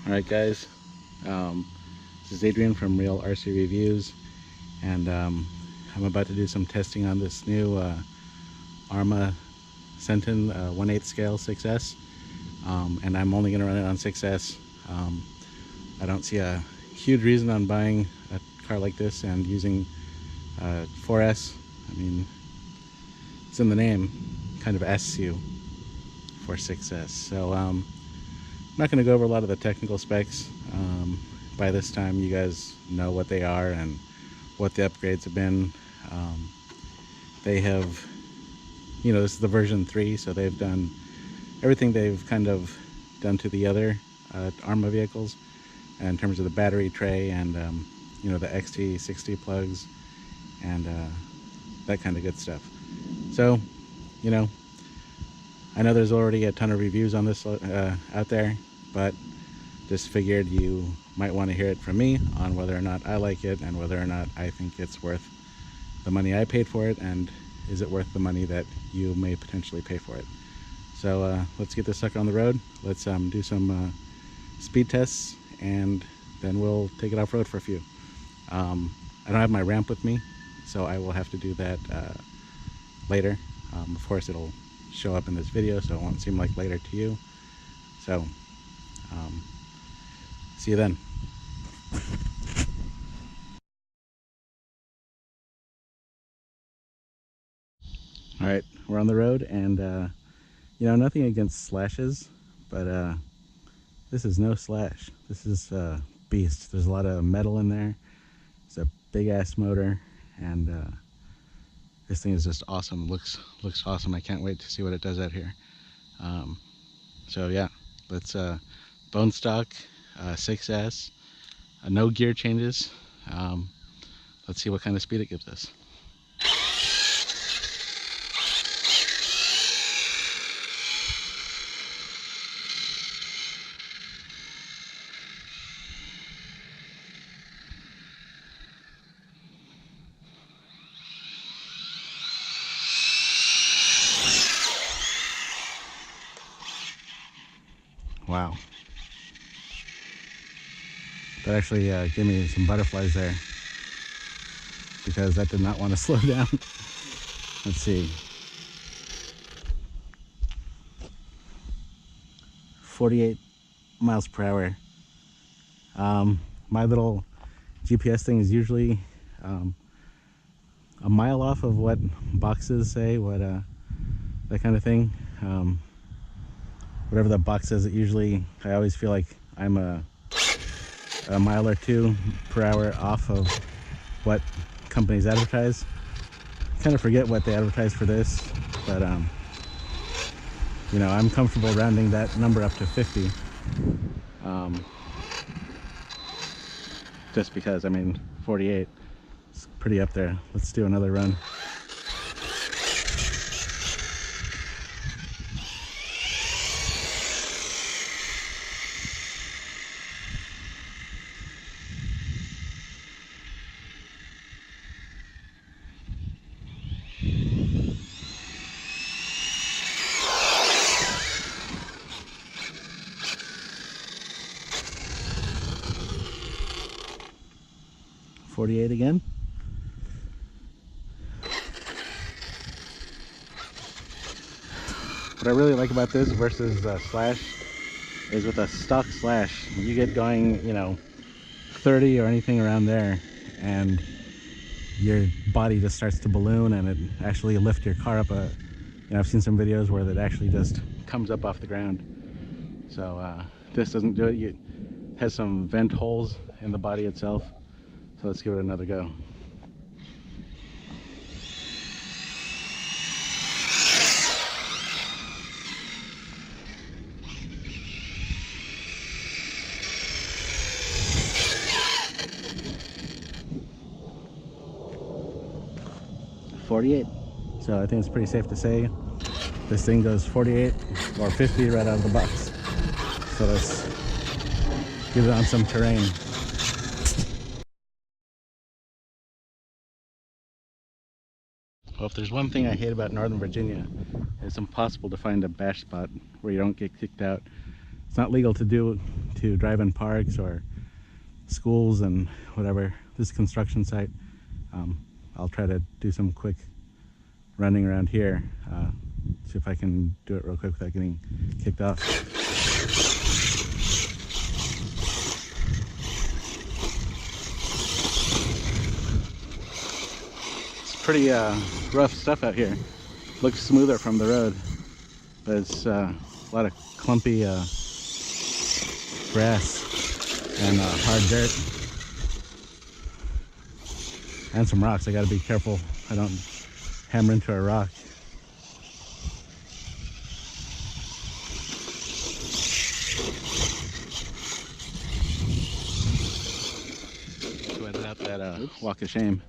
Alright guys, this is Adrian from Real RC Reviews, and I'm about to do some testing on this new Arrma Senton 1/8 scale 6S, and I'm only going to run it on 6S. I don't see a huge reason on buying a car like this and using 4S. I mean, it's in the name, kind of asks you for 6S. So I'm not going to go over a lot of the technical specs. By this time you guys know what they are and what the upgrades have been. They have, this is the version 3, so they've done everything they've kind of done to the other Arrma vehicles in terms of the battery tray and the XT60 plugs and that kind of good stuff. So I know there's already a ton of reviews on this out there, but just figured you might want to hear it from me on whether or not I like it and whether or not I think it's worth the money I paid for it, and is it worth the money that you may potentially pay for it. So let's get this sucker on the road. Let's do some speed tests, and then we'll take it off-road for a few. I don't have my ramp with me, so I will have to do that later. Of course it'll show up in this video, so it won't seem like later to you. So see you then. All right, we're on the road, and nothing against slashes, but this is no slash. This is beast. There's a lot of metal in there. It's a big ass motor, and this thing is just awesome. Looks awesome. I can't wait to see what it does out here. So yeah, let's bone stock 6S, no gear changes. Let's see what kind of speed it gives us. Wow. That actually gave me some butterflies there, because that did not want to slow down. Let's see. 48 miles per hour. My little GPS thing is usually a mile off of what boxes say, that kind of thing. Whatever the box says, I always feel like I'm a mile or two per hour off of what companies advertise. Kind of forget what they advertise for this, but I'm comfortable rounding that number up to 50. Just because, 48 is pretty up there. Let's do another run. .48 again. What I really like about this versus slash is with a stock slash, you get going 30 or anything around there, and your body just starts to balloon, and it actually lifts your car up I've seen some videos where it actually just comes up off the ground. So this doesn't do it. It has some vent holes in the body itself. So let's give it another go. .48. So I think it's pretty safe to say this thing goes 48 or 50 right out of the box. So let's give it on some terrain. Well, if there's one thing I hate about Northern Virginia, it's impossible to find a bash spot where you don't get kicked out. it's not legal to drive in parks or schools and whatever. This construction site. I'll try to do some quick running around here. See if I can do it real quick without getting kicked off. It's pretty rough stuff out here. Looks smoother from the road, but it's a lot of clumpy grass and hard dirt and some rocks. I gotta be careful I don't hammer into a rock. Sweated out that walk of shame.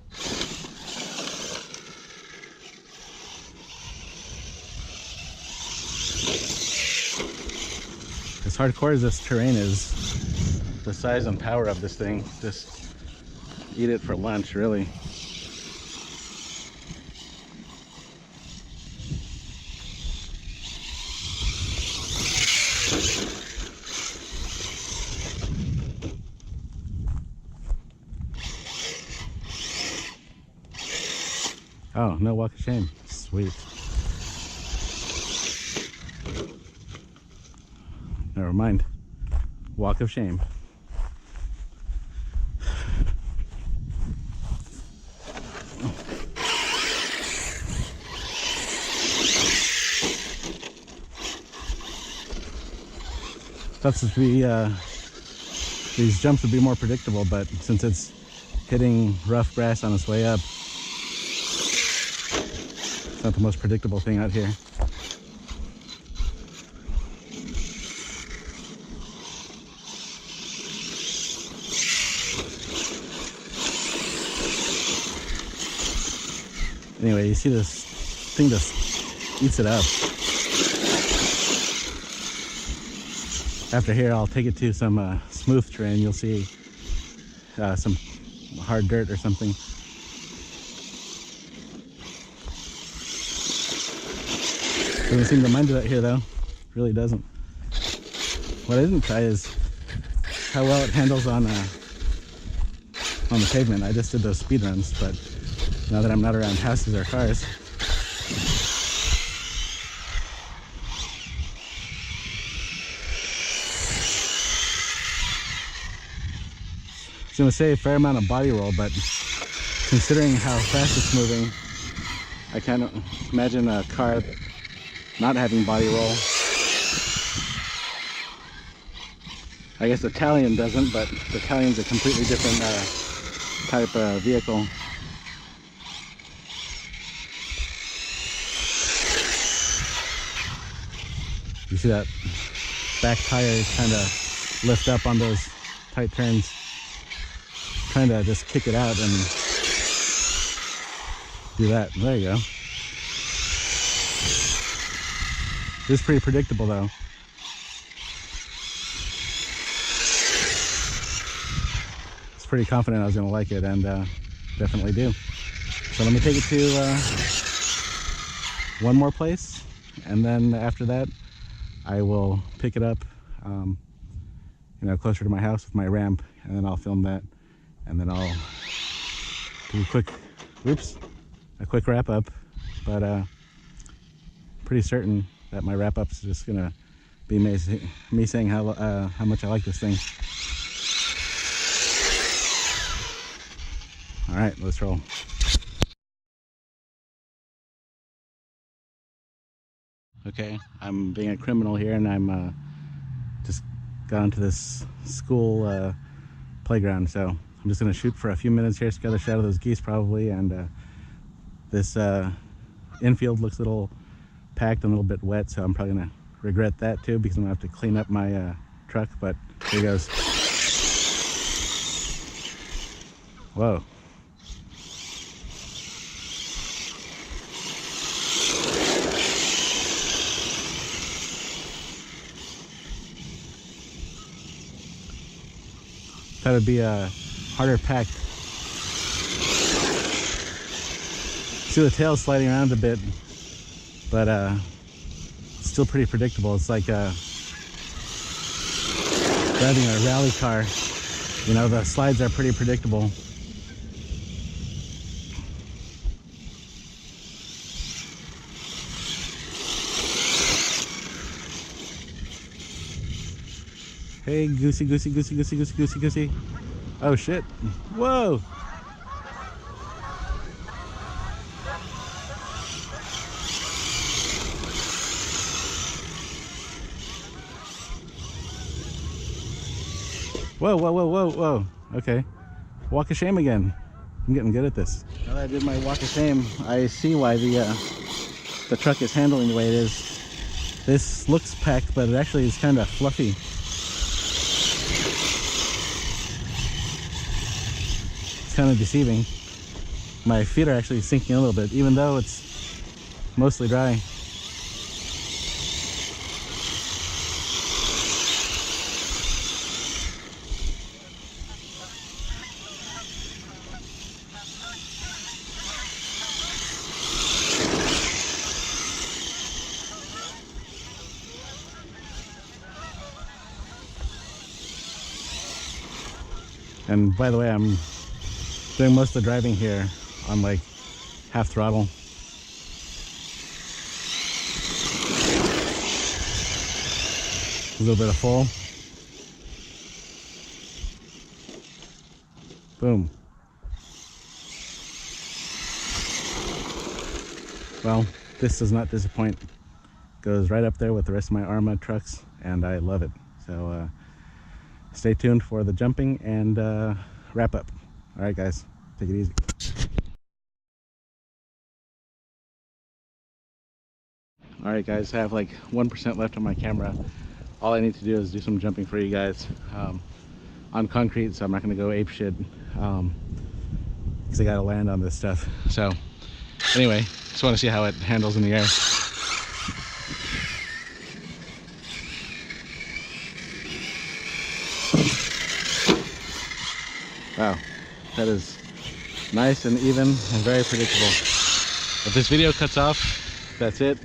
As hardcore as this terrain is, the size and power of this thing, just eat it for lunch, really. Oh, no walk of shame. Sweet. Never mind. Walk of shame. Thought to be these jumps would be more predictable, but since it's hitting rough grass on its way up, it's not the most predictable thing out here. Anyway, you see this thing just eats it up. After here, I'll take it to some smooth terrain. You'll see some hard dirt or something. Doesn't seem to mind it out here though. Really doesn't. What I didn't try is how well it handles on the pavement. I just did those speed runs, but now that I'm not around houses or cars, it's going to say a fair amount of body roll, but considering how fast it's moving, I can't imagine a car not having body roll. I guess the Italian doesn't, but the Italian's a completely different type of vehicle. You see that back tire kind of lift up on those tight turns. Trying to just kick it out and do that. There you go. It's pretty predictable though. I was pretty confident I was going to like it, and definitely do. So let me take it to one more place, and then after that I will pick it up closer to my house with my ramp, and then I'll film that, and then I'll do a quick wrap up. But pretty certain that my wrap up is just gonna be me saying how much I like this thing. All right, let's roll. Okay, I'm being a criminal here, and I'm just got into this school playground, so I'm just gonna shoot for a few minutes here, get a shot of those geese probably, and this infield looks a little packed and a little bit wet, so I'm probably gonna regret that too, because I'm gonna have to clean up my truck, but here goes. Whoa. Thought it'd be harder packed. See the tail sliding around a bit, but it's still pretty predictable. It's like driving a rally car. You know, the slides are pretty predictable. Hey, goosey, goosey, goosey, goosey, goosey, goosey, goosey. Oh shit. Whoa. Whoa, whoa, whoa, whoa, whoa. Okay. Walk of shame again. I'm getting good at this. Now that I did my walk of shame, I see why the truck is handling the way it is. This looks packed, but it actually is kind of fluffy. It's kind of deceiving. My feet are actually sinking a little bit, even though it's mostly dry. And by the way, I'm doing most of the driving here on like half throttle. A little bit of full. Boom. Well, this does not disappoint. Goes right up there with the rest of my Arrma trucks, and I love it. So stay tuned for the jumping and wrap up. All right, guys, take it easy. All right, guys, I have like 1% left on my camera. All I need to do is do some jumping for you guys on concrete, so I'm not going to go ape shit because I got to land on this stuff. So anyway, just want to see how it handles in the air. Wow, that is nice and even and very predictable. If this video cuts off, that's it.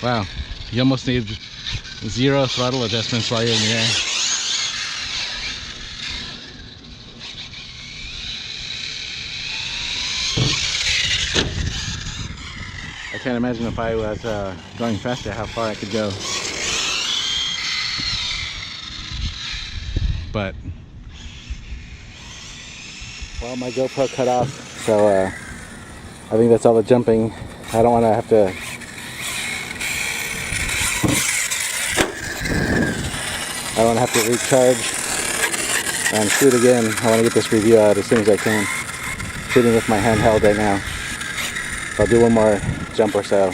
Wow, you almost need 0 throttle adjustments while you're in the air. I can't imagine if I was going faster how far I could go. But well, my GoPro cut off, so I think that's all the jumping. I don't want to have to recharge and shoot again. I want to get this review out as soon as I can. I'm shooting with my handheld right now. So I'll do one more jump or so,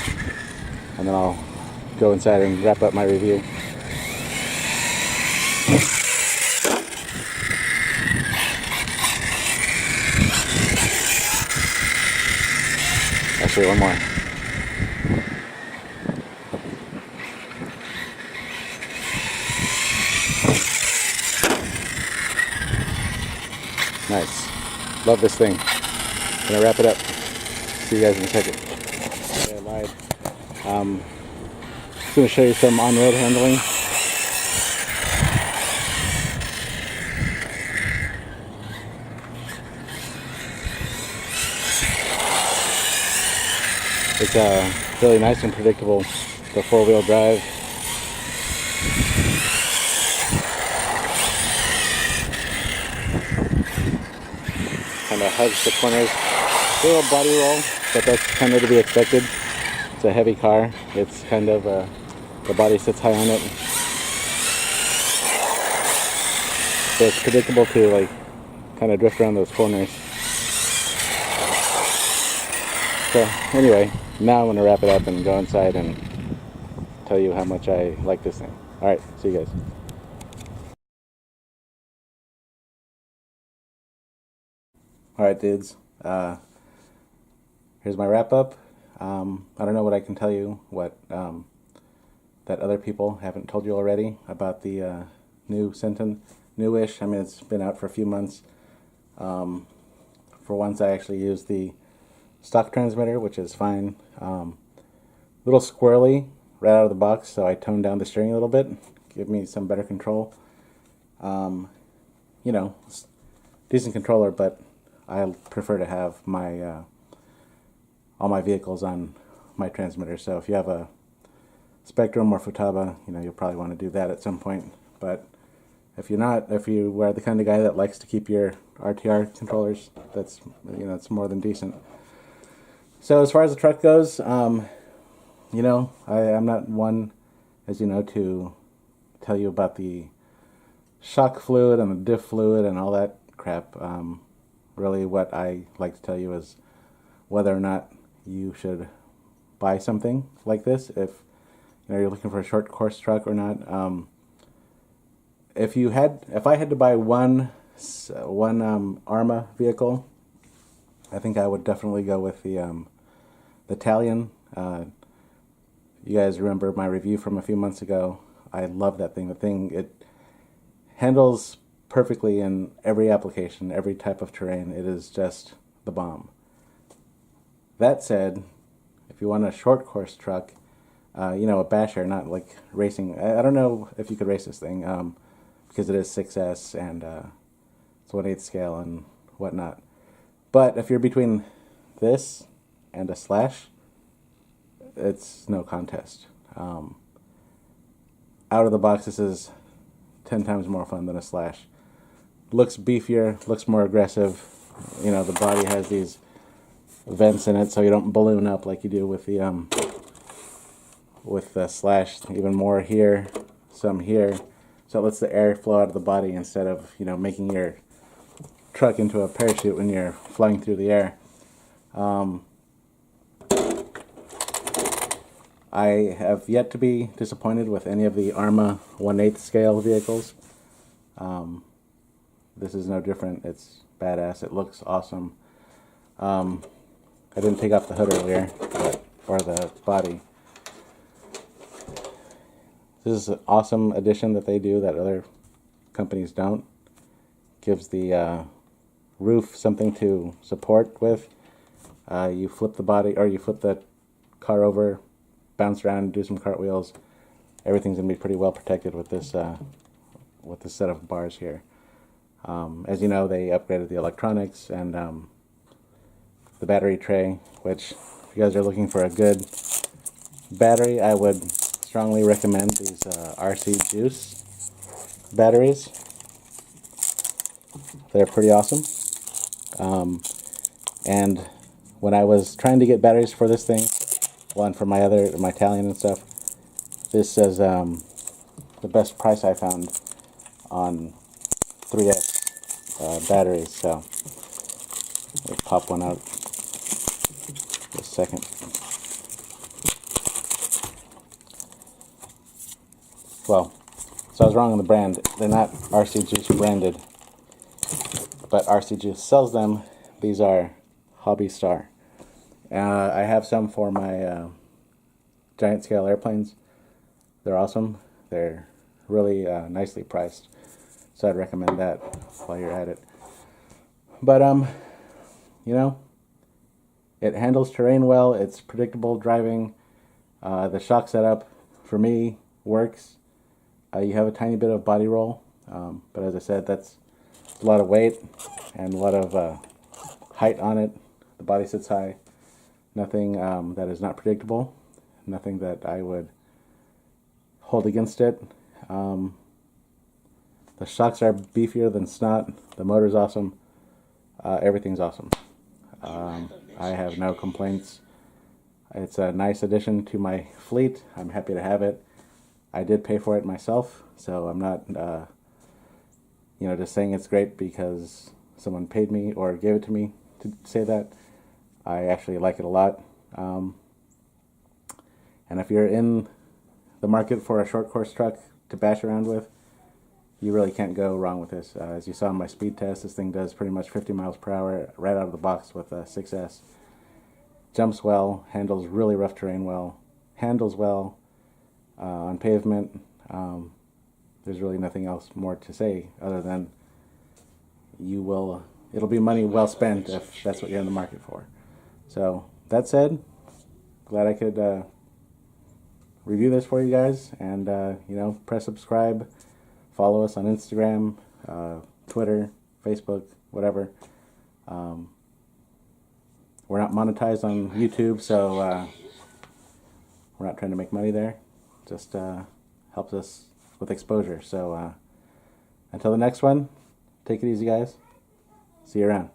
and then I'll go inside and wrap up my review. Actually, one more. Nice. Love this thing. Gonna wrap it up. See you guys in a second. Okay, I lied. Just gonna show you some on-road handling. It's really nice and predictable, the 4-wheel drive. Kind of hugs the corners. A little body roll, but that's kind of to be expected. It's a heavy car. It's kind of, the body sits high on it. So it's predictable to like kind of drift around those corners. So anyway, now I'm going to wrap it up and go inside and tell you how much I like this thing. Alright, see you guys. Alright, dudes. Here's my wrap up. I don't know what I can tell you, what that other people haven't told you already about the new Senton. Newish. I mean, it's been out for a few months. For once, I actually used the stock transmitter, which is fine. Little squirrely right out of the box, so I toned down the steering a little bit, give me some better control. You know, decent controller, but I prefer to have my all my vehicles on my transmitter. So if you have a Spectrum or Futaba, you know, you'll probably want to do that at some point. But if you're not, if you are the kind of guy that likes to keep your RTR controllers, that's, you know, it's more than decent. So as far as the truck goes, you know, I'm not one, as you know, to tell you about the shock fluid and the diff fluid and all that crap. Really what I like to tell you is whether or not you should buy something like this, if you know you're looking for a short course truck or not. If I had to buy one Arrma vehicle, I think I would definitely go with the Italian. You guys remember my review from a few months ago? I love that thing. The thing, it handles perfectly in every application, every type of terrain. It is just the bomb. That said, if you want a short course truck, you know, a basher, not like racing. I don't know if you could race this thing, because it is 6S and it's 1/8 scale and whatnot. But if you're between this and a Slash, it's no contest. Out of the box, this is 10 times more fun than a Slash. Looks beefier, looks more aggressive. You know, the body has these vents in it, so you don't balloon up like you do with the Slash. Even more here, some here, so it lets the air flow out of the body instead of, you know, making your truck into a parachute when you're flying through the air. I have yet to be disappointed with any of the Arrma 1/8 scale vehicles. This is no different. It's badass. It looks awesome. I didn't take off the hood earlier, or the body. This is an awesome addition that they do that other companies don't. Gives the roof something to support with. You flip the body, or you flip the car over, bounce around, do some cartwheels. Everything's gonna be pretty well protected with this set of bars here. As you know, they upgraded the electronics and the battery tray, which if you guys are looking for a good battery, I would strongly recommend these RC Juice batteries. They're pretty awesome. And when I was trying to get batteries for this thing, one for my Italian and stuff, this is the best price I found on 3S batteries. So we'll pop one out in a second. Well, so I was wrong on the brand. They're not RC Juice branded, but RC Juice sells them. These are Hobby Star. I have some for my giant scale airplanes. They're awesome. They're really nicely priced, so I'd recommend that while you're at it. But you know, it handles terrain well. It's predictable driving. The shock setup for me works. You have a tiny bit of body roll, but as I said, that's a lot of weight and a lot of height on it. The body sits high. Nothing that is not predictable. Nothing that I would hold against it. The shocks are beefier than snot. The motor's awesome. Everything's awesome. I have no complaints. It's a nice addition to my fleet. I'm happy to have it. I did pay for it myself, so I'm not, you know, just saying it's great because someone paid me or gave it to me to say that. I actually like it a lot. And if you're in the market for a short course truck to bash around with, you really can't go wrong with this. As you saw in my speed test, this thing does pretty much 50 miles per hour right out of the box with a 6S. Jumps well, handles really rough terrain well, handles well on pavement. There's really nothing else more to say other than it'll be money well spent if that's what you're in the market for. So that said, glad I could review this for you guys, and you know, press subscribe, follow us on Instagram, Twitter, Facebook, whatever. We're not monetized on YouTube, so we're not trying to make money there. Just helps us with exposure. So until the next one, take it easy, guys. See you around.